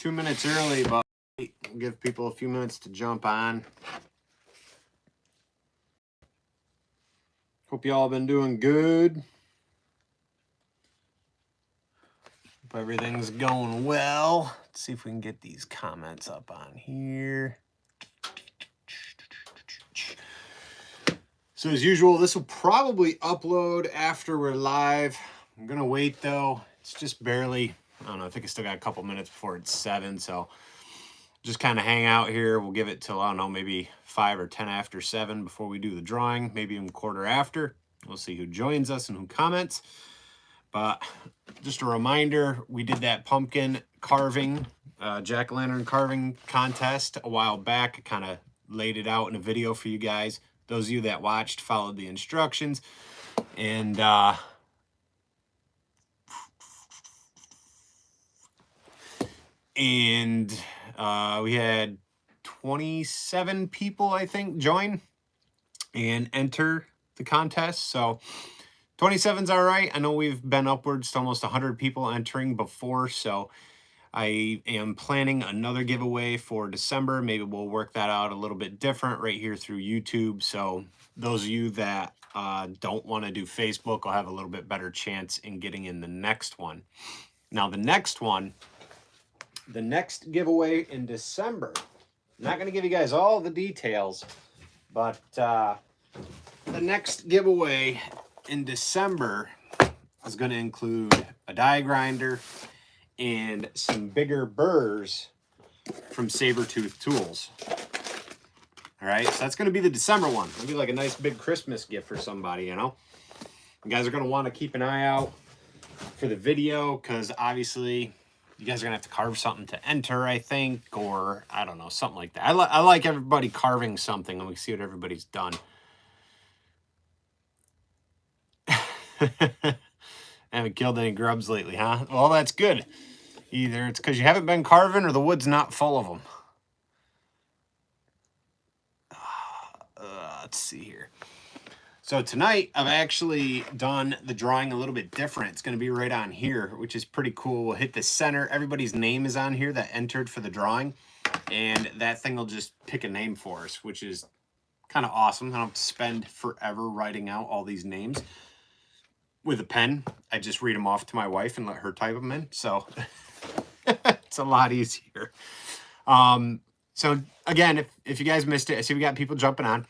2 minutes early, but we'll give people a few minutes to jump on. Hope you all been doing good. Hope everything's going well. Let's see if we can get these comments up on here. So as usual, this will probably upload after we're live. I'm gonna wait though. It's just barely, I don't know, I think I still got a couple minutes before it's 7, so just kind of hang out here. We'll give it till, I don't know, maybe 5 or 10 after 7 before we do the drawing, maybe even quarter after. We'll see who joins us and who comments. But just a reminder, we did that pumpkin carving, jack-o'-lantern carving contest a while back. I kind of laid it out in a video for you guys. Those of you that watched followed the instructions. And we had 27 people, I think, join and enter the contest. So 27's all right. I know we've been upwards to almost 100 people entering before, so I am planning another giveaway for December. Maybe we'll work that out a little bit different right here through YouTube. So those of you that don't want to do Facebook will have a little bit better chance in getting in the next one. Now, the next giveaway in December, I'm not going to give you guys all the details, but the next giveaway in December is going to include a die grinder and some bigger burrs from Saburrtooth tools. All right, so that's going to be the December one. It'll be like a nice big Christmas gift for somebody, you know. You guys are going to want to keep an eye out for the video, because obviously you guys are going to have to carve something to enter, I think, or I don't know, something like that. I like everybody carving something, and we see what everybody's done. Haven't killed any grubs lately, huh? Well, that's good. Either it's because you haven't been carving or the wood's not full of them. Let's see here. So tonight, I've actually done the drawing a little bit different. It's going to be right on here, which is pretty cool. We'll hit the center. Everybody's name is on here that entered for the drawing, and that thing will just pick a name for us, which is kind of awesome. I don't have to spend forever writing out all these names with a pen. I just read them off to my wife and let her type them in. So it's a lot easier. So again, if you guys missed it, I see we got people jumping on.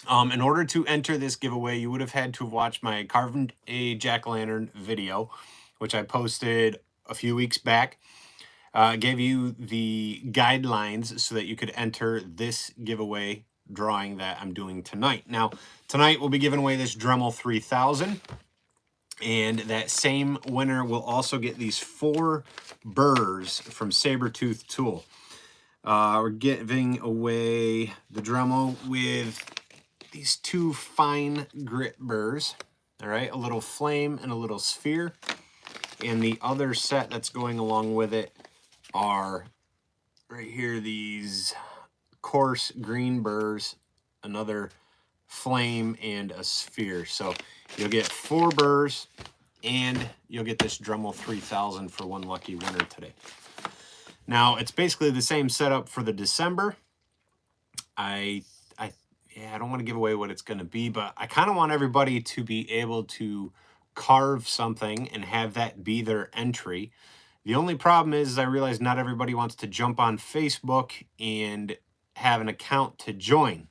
In order to enter this giveaway, you would have had to have watched my carving a jack-o'-lantern video, which I posted a few weeks back. Gave you the guidelines so that you could enter this giveaway drawing that I'm doing tonight. Now, tonight we'll be giving away this Dremel 3000. And that same winner will also get these 4 burrs from Saburrtooth Tool. We're giving away the Dremel with these 2 fine grit burrs. All right, a little flame and a little sphere. And the other set that's going along with it are right here, these coarse green burrs, another flame, and a sphere. So you'll get 4 burrs, and you'll get this Dremel 3000 for one lucky winner today. Now, it's basically the same setup for the December. I don't want to give away what it's going to be, but I kind of want everybody to be able to carve something and have that be their entry. The only problem is I realize not everybody wants to jump on Facebook and have an account to join.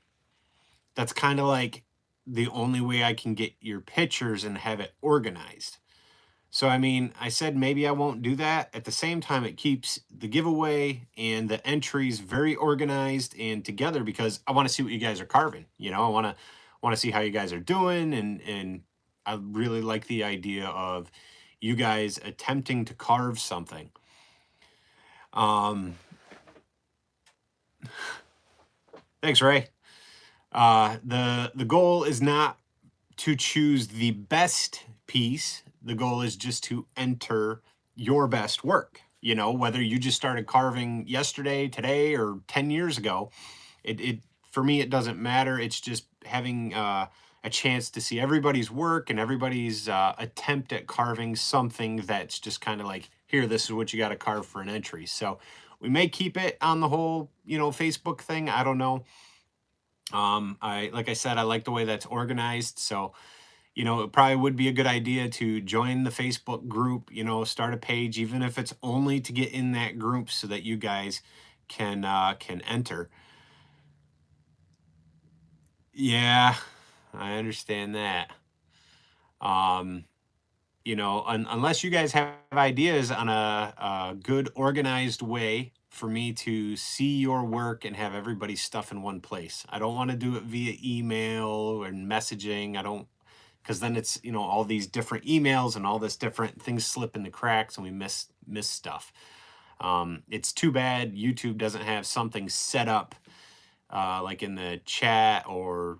That's kind of like the only way I can get your pictures and have it organized. So, I mean, I said maybe I won't do that. At the same time, it keeps the giveaway and the entries very organized and together, because I want to see what you guys are carving. You know, I want to see how you guys are doing, and I really like the idea of you guys attempting to carve something. Thanks, Ray. The goal is not to choose the best piece. The goal is just to enter your best work. You know, whether you just started carving yesterday, today, or 10 years ago, for me, it doesn't matter. It's just having a chance to see everybody's work and everybody's attempt at carving something that's just kind of like here, this is what you got to carve for an entry. So we may keep it on the whole, you know, Facebook thing. I don't know. Like I said, I like the way that's organized. So, you know, it probably would be a good idea to join the Facebook group, you know, start a page, even if it's only to get in that group so that you guys can enter. Yeah, I understand that. You know, unless you guys have ideas on a good organized way for me to see your work and have everybody's stuff in one place. I don't want to do it via email and messaging. I don't, because then it's, you know, all these different emails and all this different things slip in the cracks and we miss stuff. It's too bad YouTube doesn't have something set up like in the chat or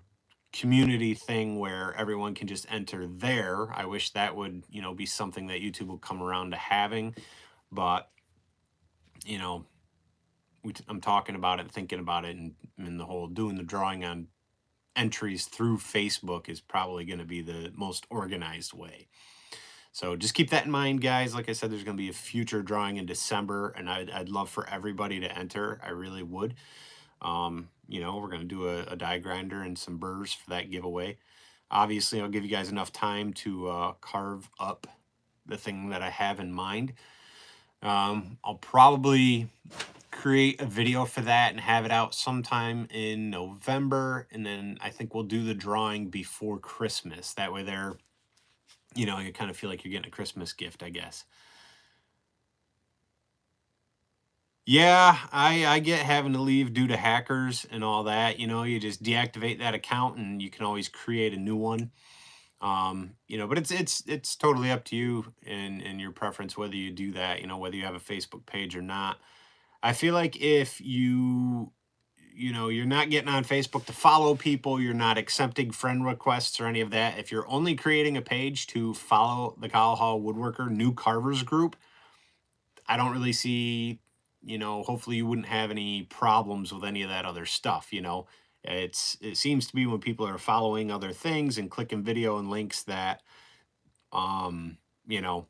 community thing where everyone can just enter there. I wish that would, you know, be something that YouTube will come around to having, but you know, I'm talking about it, thinking about it, and the whole doing the drawing on entries through Facebook is probably going to be the most organized way. So just keep that in mind, guys. Like I said, there's going to be a future drawing in December, and I'd love for everybody to enter. I really would. You know, we're going to do a die grinder and some burrs for that giveaway. Obviously, I'll give you guys enough time to carve up the thing that I have in mind. I'll probably create a video for that and have it out sometime in November. And then I think we'll do the drawing before Christmas. That way they're, you know, you kind of feel like you're getting a Christmas gift, I guess. Yeah, I get having to leave due to hackers and all that. You know, you just deactivate that account and you can always create a new one. You know, but it's totally up to you and your preference whether you do that, you know, whether you have a Facebook page or not. I feel like if you know, you're not getting on Facebook to follow people, you're not accepting friend requests or any of that. If you're only creating a page to follow the Kyle Hall Woodworker New Carvers group, I don't really see, you know, hopefully you wouldn't have any problems with any of that other stuff, you know. It seems to be when people are following other things and clicking video and links that you know,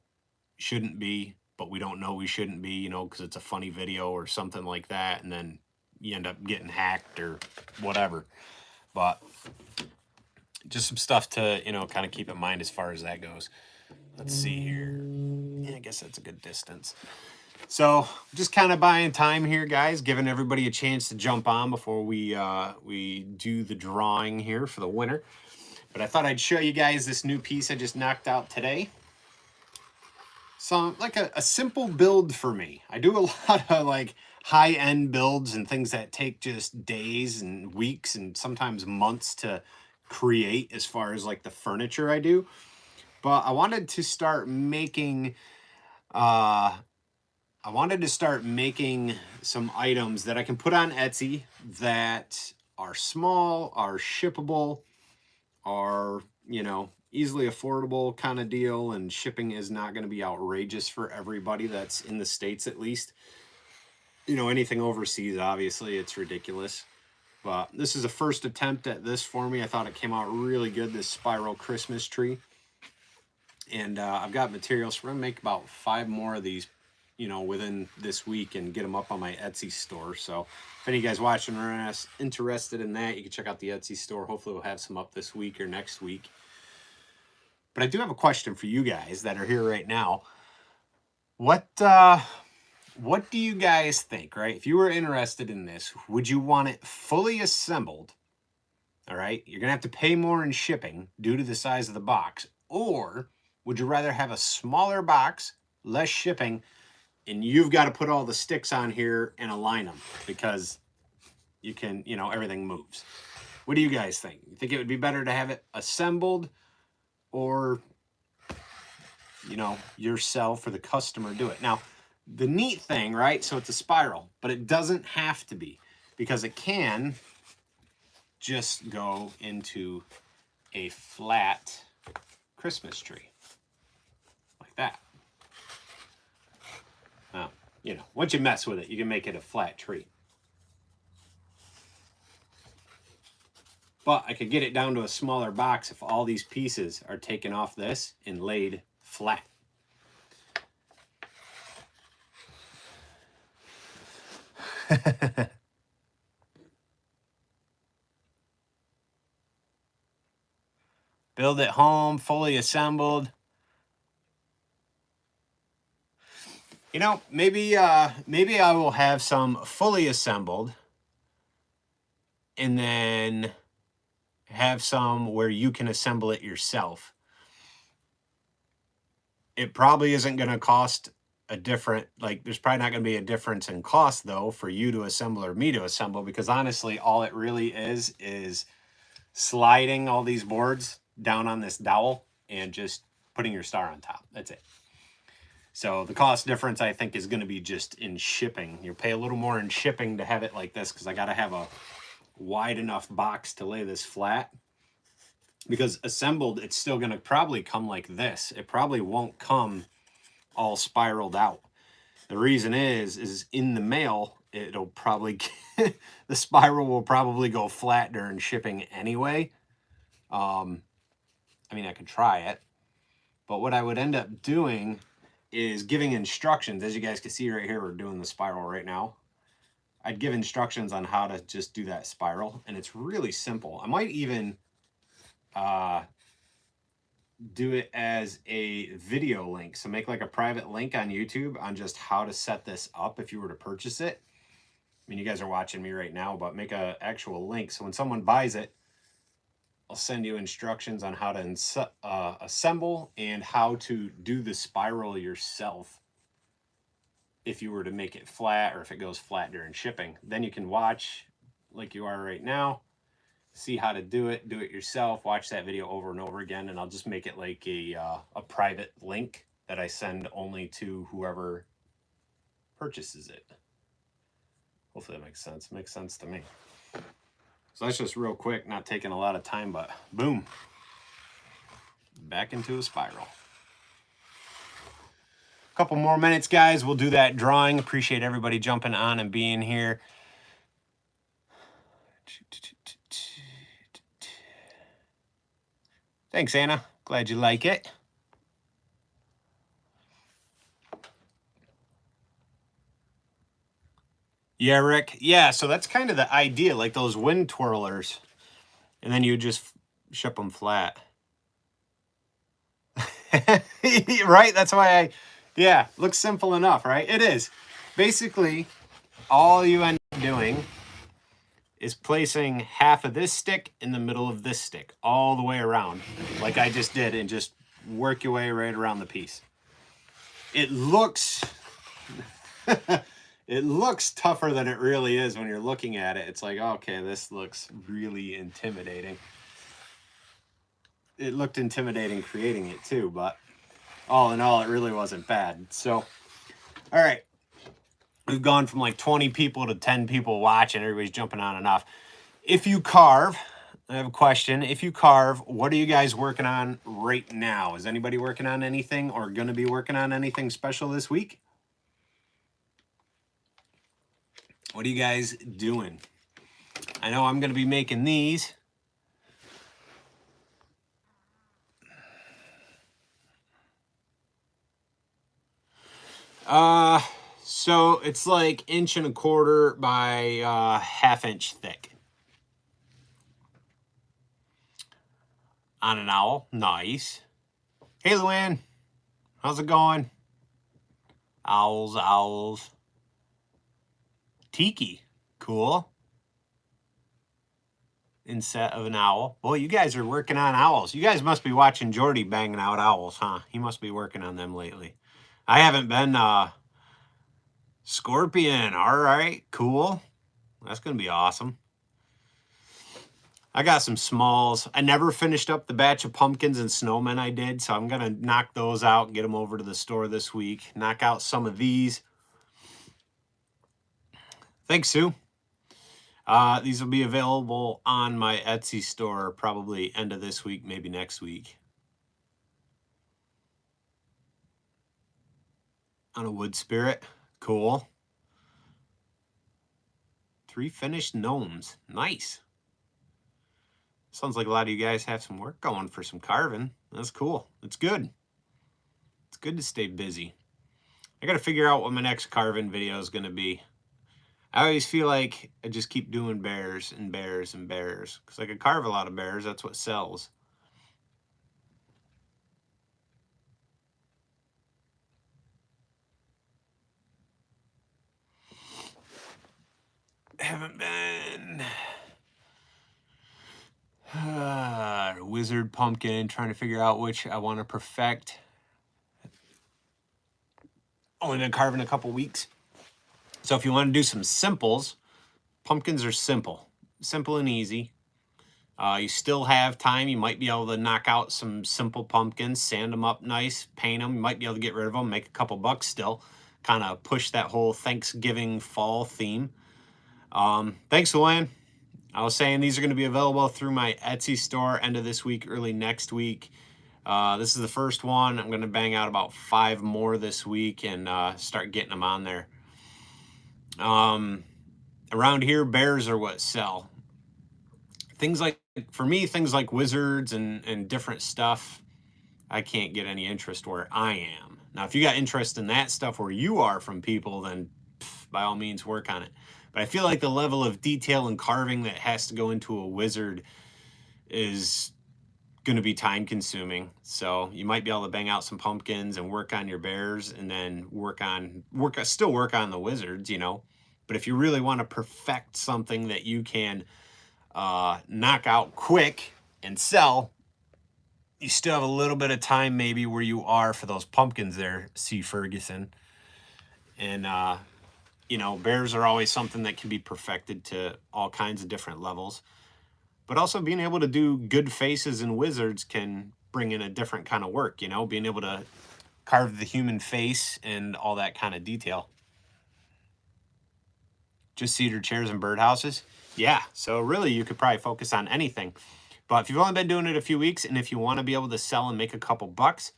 shouldn't be, but we don't know we shouldn't be, you know, because it's a funny video or something like that, and then you end up getting hacked or whatever. But just some stuff to, you know, kind of keep in mind as far as that goes. Let's see here. Yeah, I guess that's a good distance. So just kind of buying time here, guys, giving everybody a chance to jump on before we do the drawing here for the winner. But I thought I'd show you guys this new piece I just knocked out today. So like a simple build for me. I do a lot of like high-end builds and things that take just days and weeks and sometimes months to create as far as like the furniture I do. But I wanted to start making some items that I can put on Etsy that are small, are shippable, are, you know, easily affordable kind of deal, and shipping is not going to be outrageous for everybody that's in the States at least. You know, anything overseas, obviously, it's ridiculous. But this is a first attempt at this for me. I thought it came out really good, this spiral Christmas tree. And I've got materials, so we're going to make about 5 more of these, you know, within this week and get them up on my Etsy store. So if any of you guys watching are interested in that, you can check out the Etsy store. Hopefully we'll have some up this week or next week. But I do have a question for you guys that are here right now. What do you guys think, right? If you were interested in this, would you want it fully assembled? All right, you're gonna have to pay more in shipping due to the size of the box. Or would you rather have a smaller box, less shipping, and you've got to put all the sticks on here and align them because you can, you know, everything moves. What do you guys think? You think it would be better to have it assembled, or, you know, yourself or the customer do it? Now, the neat thing, right? So it's a spiral, but it doesn't have to be, because it can just go into a flat Christmas tree like that. Now, you know, once you mess with it, you can make it a flat tree. But I could get it down to a smaller box if all these pieces are taken off this and laid flat. Build it home, fully assembled. You know, maybe I will have some fully assembled and then have some where you can assemble it yourself. It probably isn't going to cost a different, like, there's probably not going to be a difference in cost, though, for you to assemble or me to assemble, because honestly, all it really is sliding all these boards down on this dowel and just putting your star on top. That's it. So the cost difference, I think, is going to be just in shipping. You'll pay a little more in shipping to have it like this, because I got to have a wide enough box to lay this flat. Because assembled, it's still going to probably come like this. It probably won't come all spiraled out. The reason is in the mail, it'll probably, the spiral will probably go flat during shipping anyway. I mean, I could try it. But what I would end up doing is giving instructions. As you guys can see right here, we're doing the spiral right now. I'd give instructions on how to just do that spiral, and it's really simple. I might even do it as a video link. So make like a private link on YouTube on just how to set this up if you were to purchase it. I mean, you guys are watching me right now, but make an actual link. So when someone buys it, I'll send you instructions on how to assemble and how to do the spiral yourself if you were to make it flat, or if it goes flat during shipping. Then you can watch like you are right now, see how to do it yourself, watch that video over and over again, and I'll just make it like a private link that I send only to whoever purchases it. Hopefully that makes sense. Makes sense to me. So that's just real quick, not taking a lot of time, but boom, back into a spiral. A couple more minutes, guys. We'll do that drawing. Appreciate everybody jumping on and being here. Thanks, Anna. Glad you like it. Yeah, Rick. Yeah, so that's kind of the idea, like those wind twirlers. And then you just ship them flat. Right? That's why yeah, looks simple enough, right? It is. Basically, all you end up doing is placing half of this stick in the middle of this stick, all the way around, like I just did, and just work your way right around the piece. It looks... it looks tougher than it really is when you're looking at it. It's like, okay, this looks really intimidating. It looked intimidating creating it too, but all in all, it really wasn't bad. So, all right. We've gone from like 20 people to 10 people watching. Everybody's jumping on and off. If you carve, I have a question. If you carve, what are you guys working on right now? Is anybody working on anything or going to be working on anything special this week? What are you guys doing? I know I'm going to be making these. So it's like 1.25 inches by 1/2 inch thick. On an owl. Nice. Hey, Luann. How's it going? Owls. Tiki. Cool. Inset of an owl. Boy, you guys are working on owls. You guys must be watching Jordy banging out owls, huh? He must be working on them lately. I haven't been. Scorpion. All right. Cool. That's going to be awesome. I got some smalls. I never finished up the batch of pumpkins and snowmen I did, so I'm going to knock those out and get them over to the store this week. Knock out some of these. Thanks, Sue. These will be available on my Etsy store probably end of this week, maybe next week. On a wood spirit. Cool. 3 finished gnomes. Nice. Sounds like a lot of you guys have some work going for some carving. That's cool. It's good. It's good to stay busy. I got to figure out what my next carving video is going to be. I always feel like I just keep doing bears and bears and bears because I could carve a lot of bears. That's what sells. Haven't been. Wizard pumpkin, trying to figure out which I want to perfect. Only been carving a couple weeks. So if you want to do some simples, pumpkins are simple and easy. You still have time. You might be able to knock out some simple pumpkins, sand them up nice, paint them. You might be able to get rid of them, make a couple bucks still. Kind of push that whole Thanksgiving fall theme. Thanks, Luann. I was saying these are going to be available through my Etsy store end of this week, early next week. This is the first one. I'm going to bang out about 5 more this week and start getting them on there. Around here, bears are what sell. Things like, for me, things like wizards and different stuff, I can't get any interest where I am. Now, if you got interest in that stuff where you are from people, then by all means work on it. But I feel like the level of detail and carving that has to go into a wizard is going to be time consuming. So you might be able to bang out some pumpkins and work on your bears and then still work on the wizards, you know. But if you really want to perfect something that you can knock out quick and sell, you still have a little bit of time maybe where you are for those pumpkins there, C. Ferguson. And you know, bears are always something that can be perfected to all kinds of different levels. But also being able to do good faces in wizards can bring in a different kind of work, you know, being able to carve the human face and all that kind of detail. Just cedar chairs and birdhouses? Yeah, so really you could probably focus on anything. But if you've only been doing it a few weeks and if you want to be able to sell and make a couple bucks,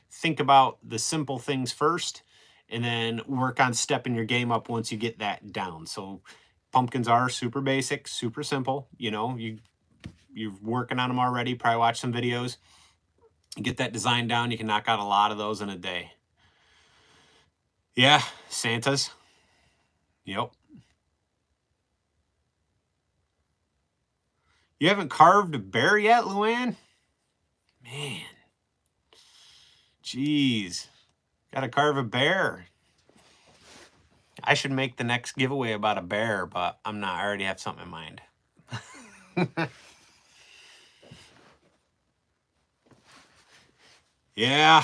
think about the simple things first and then work on stepping your game up once you get that down. So pumpkins are super basic, super simple. You know, you're working on them already, probably watch some videos. You get that design down, you can knock out a lot of those in a day. Yeah, Santas. Yep. You haven't carved a bear yet, Luann? Man. Jeez. Gotta carve a bear. I should make the next giveaway about a bear, but I'm not. I already have something in mind. Yeah.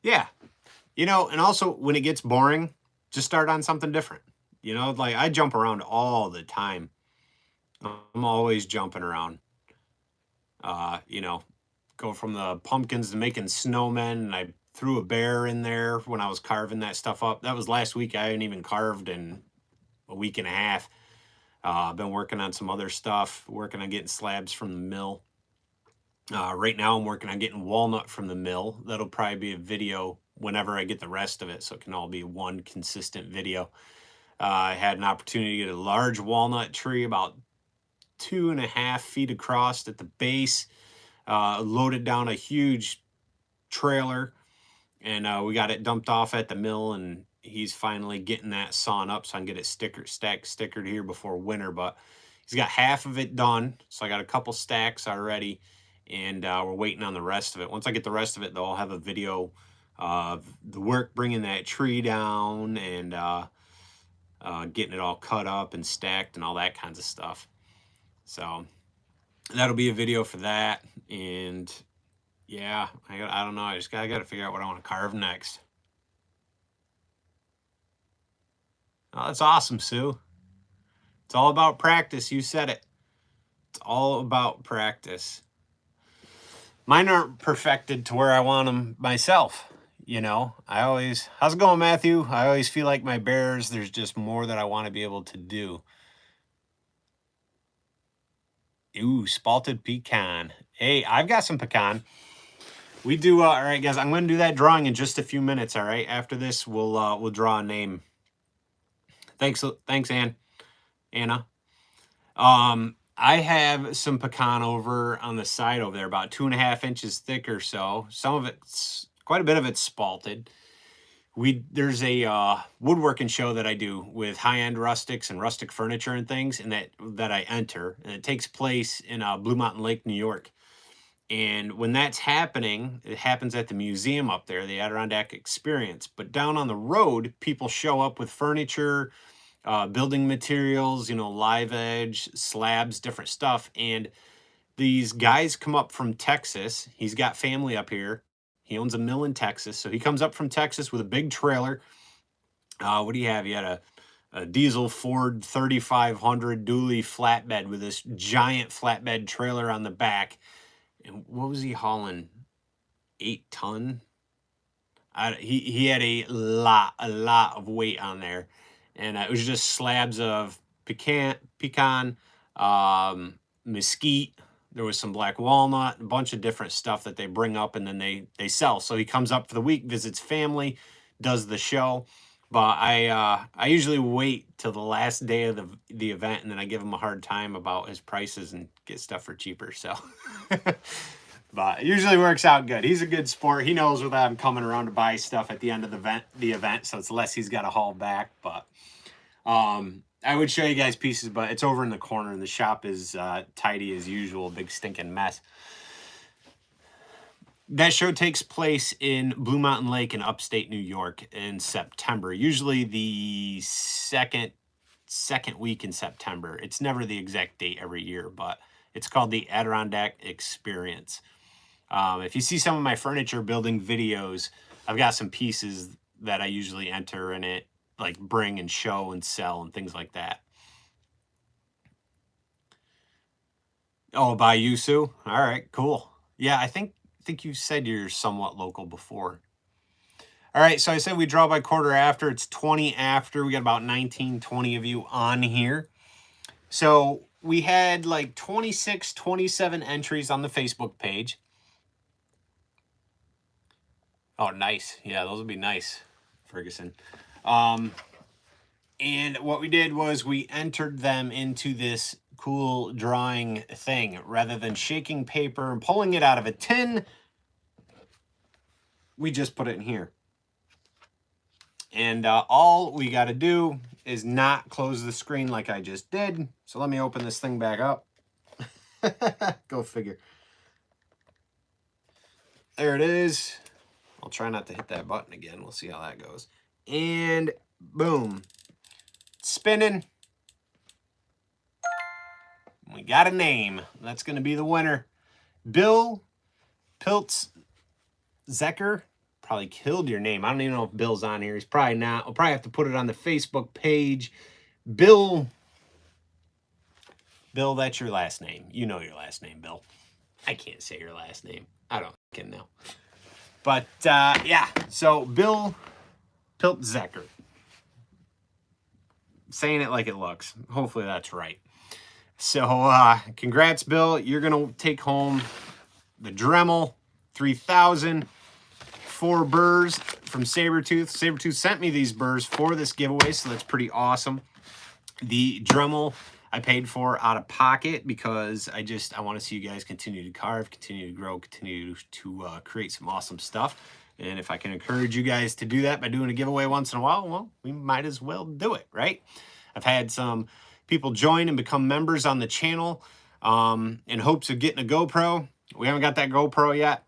Yeah. You know, and also when it gets boring, just start on something different. You know, like I jump around all the time. I'm always jumping around. You know, go from the pumpkins to making snowmen, and I threw a bear in there when I was carving that stuff up. That was last week. I hadn't even carved in a week and a half. I've been working on some other stuff, working on getting slabs from the mill. Right now, I'm working on getting walnut from the mill. That'll probably be a video whenever I get the rest of it, so it can all be one consistent video. I had an opportunity to get a large walnut tree about 2.5 feet across at the base, loaded down a huge trailer, and we got it dumped off at the mill, and he's finally getting that sawn up so I can get it stickered here before winter. But he's got half of it done, so I got a couple stacks already, and we're waiting on the rest of it. Once I get the rest of it, though, I'll have a video of the work bringing that tree down and getting it all cut up and stacked and all that kinds of stuff. So that'll be a video for that. And yeah, I don't know. I got to figure out what I want to carve next. Oh, that's awesome, Sue. It's all about practice. You said it. It's all about practice. Mine aren't perfected to where I want them myself. You know, how's it going, Matthew? I always feel like my bears, there's just more that I want to be able to do. Ooh, spalted pecan. Hey, I've got some pecan. We do, all right, guys, I'm going to do that drawing in just a few minutes, all right? After this, we'll draw a name. Thanks, Anna. I have some pecan over on the side over there, about 2.5 inches thick or so. Some of it's, quite a bit of it's spalted. there's a woodworking show that I do with high-end rustics and rustic furniture and things, and that I enter, and it takes place in Blue Mountain Lake, New York. And when that's happening, it happens at the museum up there, the Adirondack Experience. But down on the road, people show up with furniture, building materials, live edge, slabs, different stuff. And these guys come up from Texas. He's got family up here. He owns a mill in Texas. So he comes up from Texas with a big trailer. What do you have? He had a diesel Ford 3500 dually flatbed with this giant flatbed trailer on the back. And what was he hauling? 8 ton? He had a lot of weight on there. And it was just slabs of pecan, mesquite. There was some black walnut, a bunch of different stuff that they bring up and then they sell. So he comes up for the week, visits family, does the show. But I usually wait till the last day of the event, and then I give him a hard time about his prices and get stuff for cheaper. So, but it usually works out good. He's a good sport. He knows that I'm coming around to buy stuff at the end of the event, so it's less he's got to haul back. But I would show you guys pieces, but it's over in the corner, and the shop is tidy as usual, big stinking mess. That show takes place in Blue Mountain Lake in upstate New York in September, usually the second week in September. It's never the exact date every year, but it's called the Adirondack Experience. If you see some of my furniture building videos, I've got some pieces that I usually enter in it, like bring and show and sell and things like that. Oh, by you, Sue? All right, cool. Yeah, I think you said you're somewhat local before. All right, so I said we draw by quarter after. It's 20 after. We got about 19, 20 of you on here. So we had like 26, 27 entries on the Facebook page. Oh, nice. Yeah, those would be nice, Ferguson. And what we did was we entered them into this cool drawing thing. Rather than shaking paper and pulling it out of a tin, we just put it in here. And all we got to do is not close the screen like I just did. So let me open this thing back up. Go figure. There it is. I'll try not to hit that button again. We'll see how that goes. And boom. Spinning. We got a name. That's going to be the winner. Bill Piltz-Zecker. Probably killed your name. I don't even know if Bill's on here. He's probably not. I'll probably have to put it on the Facebook page. Bill, that's your last name. You know your last name, Bill. I can't say your last name. I don't fucking know. But, yeah. So, Bill Piltz-Zecker. Saying it like it looks. Hopefully that's right. So, congrats, Bill. You're going to take home the Dremel 3000. 4 burrs from Saburrtooth. Saburrtooth sent me these burrs for this giveaway, so that's pretty awesome. The Dremel I paid for out of pocket because I want to see you guys continue to carve, continue to grow, continue to create some awesome stuff. And if I can encourage you guys to do that by doing a giveaway once in a while, well, we might as well do it, right? I've had some people join and become members on the channel in hopes of getting a GoPro. We haven't got that GoPro yet,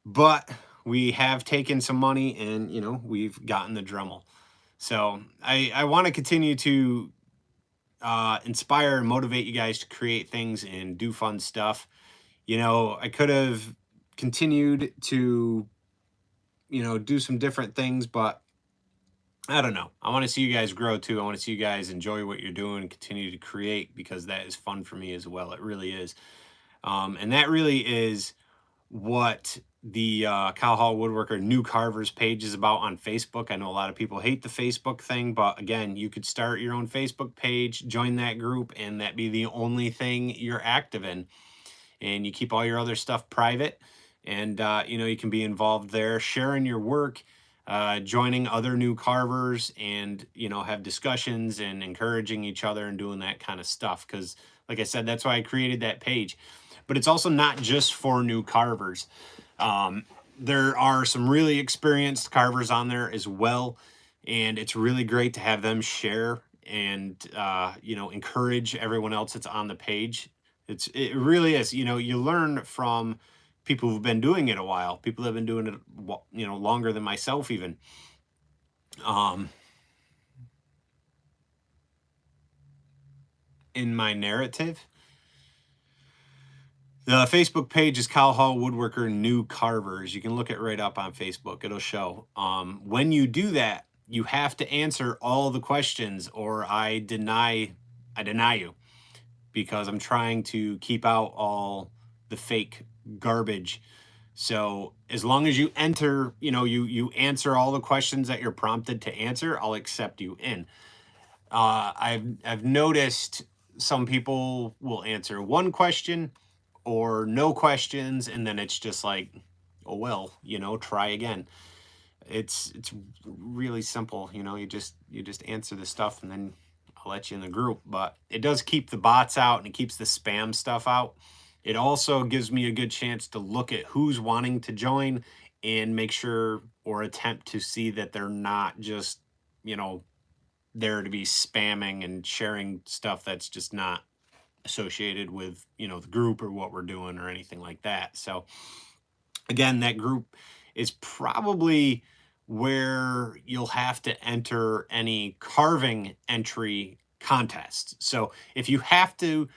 but we have taken some money and, we've gotten the Dremel. So I want to continue to inspire and motivate you guys to create things and do fun stuff. I could have continued to, do some different things, but I don't know. I want to see you guys grow too. I want to see you guys enjoy what you're doing and continue to create, because that is fun for me as well. It really is. And that really is what the Cow Hall Woodworker New Carvers page is about on Facebook. I know a lot of people hate the Facebook thing, but again, you could start your own Facebook page, join that group, and that be the only thing you're active in. And you keep all your other stuff private, and you can be involved there, sharing your work, joining other new carvers, and have discussions and encouraging each other and doing that kind of stuff. Because like I said, that's why I created that page. But it's also not just for new carvers. there are some really experienced carvers on there as well, and it's really great to have them share and you know, encourage everyone else that's on the page. It really is, you know, you learn from people who've been doing it a while, people that have been doing it, you know, longer than myself even. In my narrative, the Facebook page is Cow Hall Woodworker New Carvers. You can look it right up on Facebook. It'll show. When you do that, you have to answer all the questions or I deny you, because I'm trying to keep out all the fake garbage. So as long as you enter, you know, you answer all the questions that you're prompted to answer, I'll accept you in. I've noticed some people will answer one question or no questions, and then it's just like, oh well, you know, try again. It's really simple, you know, you just answer the stuff and then I'll let you in the group. But it does keep the bots out and it keeps the spam stuff out. It also gives me a good chance to look at who's wanting to join and make sure or attempt to see that they're not just, you know, there to be spamming and sharing stuff that's just not associated with, you know, the group or what we're doing or anything like that. So again, that group is probably where you'll have to enter any carving entry contests. So if you have to,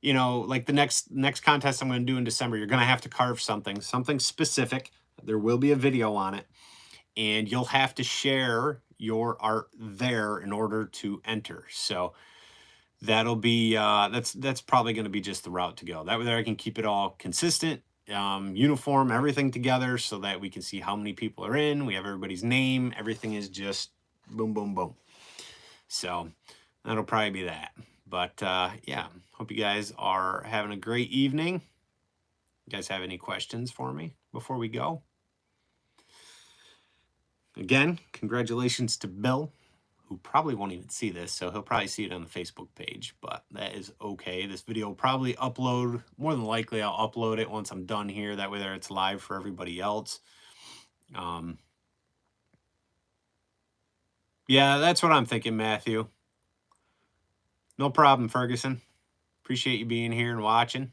you know, like the next contest I'm going to do in December, you're going to have to carve something specific. There will be a video on it, and you'll have to share your art there in order to enter. So that'll be that's probably going to be just the route to go. That way there I can keep it all consistent, uniform, everything together, so that we can see how many people are in. We have everybody's name. Everything is just boom, boom, boom. So that'll probably be that. But yeah, hope you guys are having a great evening. You guys have any questions for me before we go? Again, congratulations to Bill, who probably won't even see this, so he'll probably see it on the Facebook page, but that is okay. This video will probably upload, more than likely I'll upload it once I'm done here, that way there it's live for everybody else. Yeah, that's what I'm thinking, Matthew. No problem, Ferguson. Appreciate you being here and watching.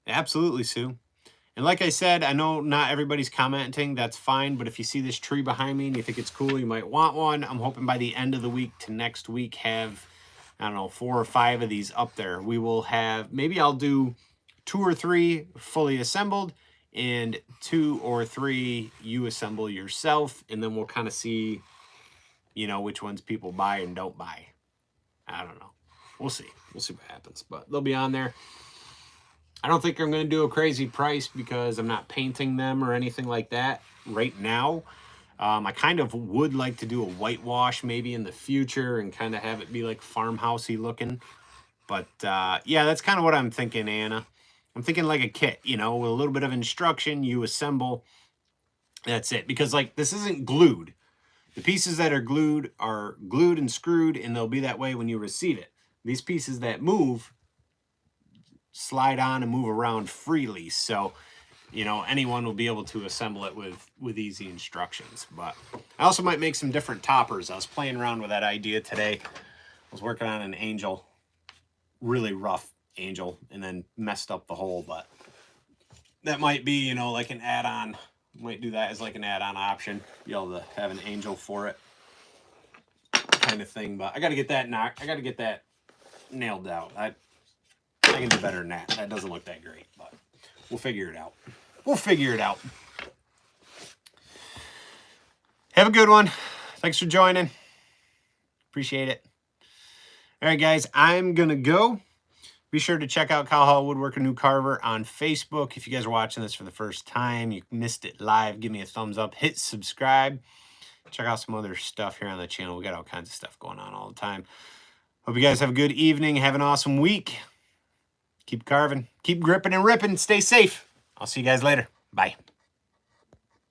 Absolutely, Sue. And like I said, I know not everybody's commenting. That's fine. But if you see this tree behind me and you think it's cool, you might want one. I'm hoping by the end of the week to next week have, I don't know, 4 or 5 of these up there. We will have, maybe I'll do 2 or 3 fully assembled and 2 or 3 you assemble yourself. And then we'll kind of see, you know, which ones people buy and don't buy. I don't know. We'll see. We'll see what happens. But they'll be on there. I don't think I'm going to do a crazy price because I'm not painting them or anything like that right now. I kind of would like to do a whitewash maybe in the future and kind of have it be like farmhousey looking. But yeah, that's kind of what I'm thinking, Anna. I'm thinking like a kit, you know, with a little bit of instruction, you assemble. That's it. Because like this isn't glued. The pieces that are glued and screwed, and they'll be that way when you receive it. These pieces that move slide on and move around freely, so you know anyone will be able to assemble it with easy instructions. But I also might make some different toppers. I was playing around with that idea today. I was working on an angel, really rough angel, and then messed up the hole. But that might be, you know, like an add-on. Might do that as like an add-on option, be able to have an angel for it kind of thing. But I got to get that nailed out. I can do better than that. That doesn't look that great, but we'll figure it out. We'll figure it out. Have a good one. Thanks for joining. Appreciate it. All right, guys, I'm going to go. Be sure to check out Cow Hall Woodworker New Carver on Facebook. If you guys are watching this for the first time, you missed it live, give me a thumbs up. Hit subscribe. Check out some other stuff here on the channel. We got all kinds of stuff going on all the time. Hope you guys have a good evening. Have an awesome week. Keep carving, keep gripping and ripping. Stay safe. I'll see you guys later. Bye.